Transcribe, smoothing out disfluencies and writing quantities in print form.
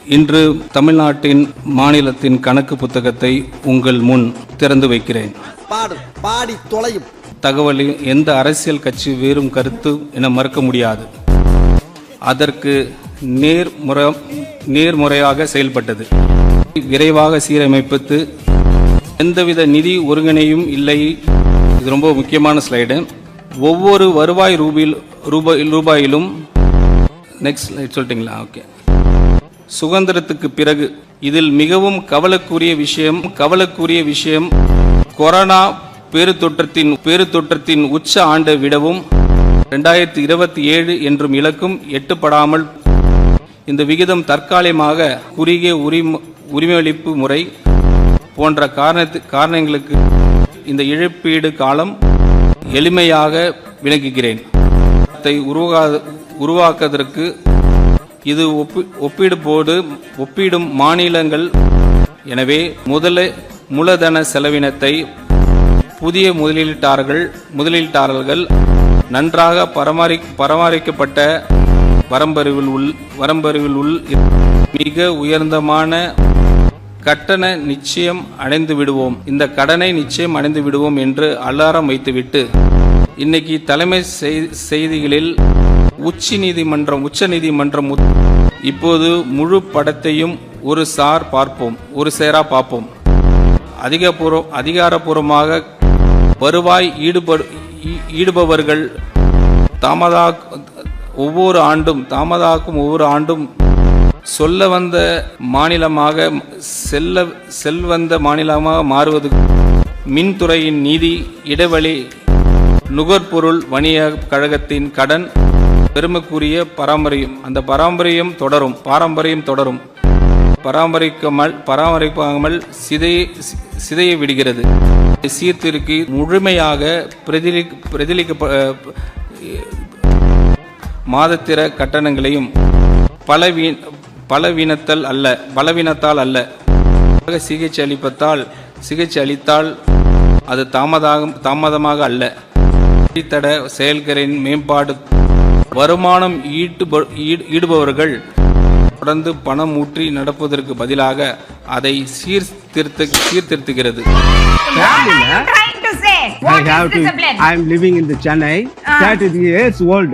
இன்று தமிழ்நாட்டின் மாநிலத்தின் கணக்கு புத்தகத்தை உங்கள் முன் திறந்து வைக்கிறேன். பாடி தொலையும் தகவலில் எந்த அரசியல் கட்சி வேறும் கருத்து என மறுக்க முடியாது. அதற்கு நேர்முறையாக செயல்பட்டது. விரைவாக சீரமைப்பது, எந்தவித நிதி ஒருங்கிணையும் இல்லை. இது ரொம்ப முக்கியமான ஸ்லைடு. ஒவ்வொரு வருவாய் ரூபாயிலும் நெக்ஸ்ட் ஸ்லைட் சொல்லிட்டீங்களா? ஓகே. சுதந்திரத்துக்கு பிறகு இதில் மிகவும் கவலைக்குரிய விஷயம் கொரோனா பெருந்தொற்றத்தின் உச்ச ஆண்டை விடவும் 2027 என்றும் இலக்கும் எட்டப்படாமல் இந்த விகிதம் தற்காலிகமாக குறுகிய உரிமையளிப்பு முறை போன்ற காரணங்களுக்கு இந்த இழப்பீடு காலம் எளிமையாக விளக்குகிறேன். உருவாக்குவதற்கு இது ஒப்பிடும் மாநிலங்கள். எனவே மூலதன செலவினத்தை புதிய முதலீட்டாளர்கள் நன்றாக பராமரிக்கப்பட்ட வரம்பறிவில் மிக உயர்ந்தமான கட்டண நிச்சயம் அடைந்து விடுவோம். இந்த கடனை நிச்சயம் அடைந்து விடுவோம் என்று அலாரம் வைத்துவிட்டு இன்னைக்கு தலைமை செய்திகளில் உச்ச நீதிமன்றம் இப்போது முழு படத்தையும் ஒரு சேரா பார்ப்போம். அதிகாரப்பூர்வமாக வருவாய் ஈடுபவர்கள் ஒவ்வொரு ஆண்டும் சொல்ல வந்த மாநிலமாக செல்வந்த மாநிலமாக மாறுவது மின்துறையின் நிதி இடைவெளி நுகர்பொருள் வணிக கழகத்தின் கடன் பெருமைக்குரிய அந்த பாரம்பரியம் தொடரும். பராமரிக்காமல் சிதைய விடுகிறது. சீர்திருத்தி முழுமையாக மாதத்திர கட்டணங்களையும் பலவீனத்தால் அல்ல சிகிச்சை அளித்தால் அது தாமதமாக அல்ல. அடித்தட செயல்களின் மேம்பாடு வருமானம் ஈடுபவர்கள் தொடர்ந்து பணம் ஊற்றி நடப்பதற்கு பதிலாக அதை சீர்திருத்துகிறது. I am living in the Chennai, 30 years old.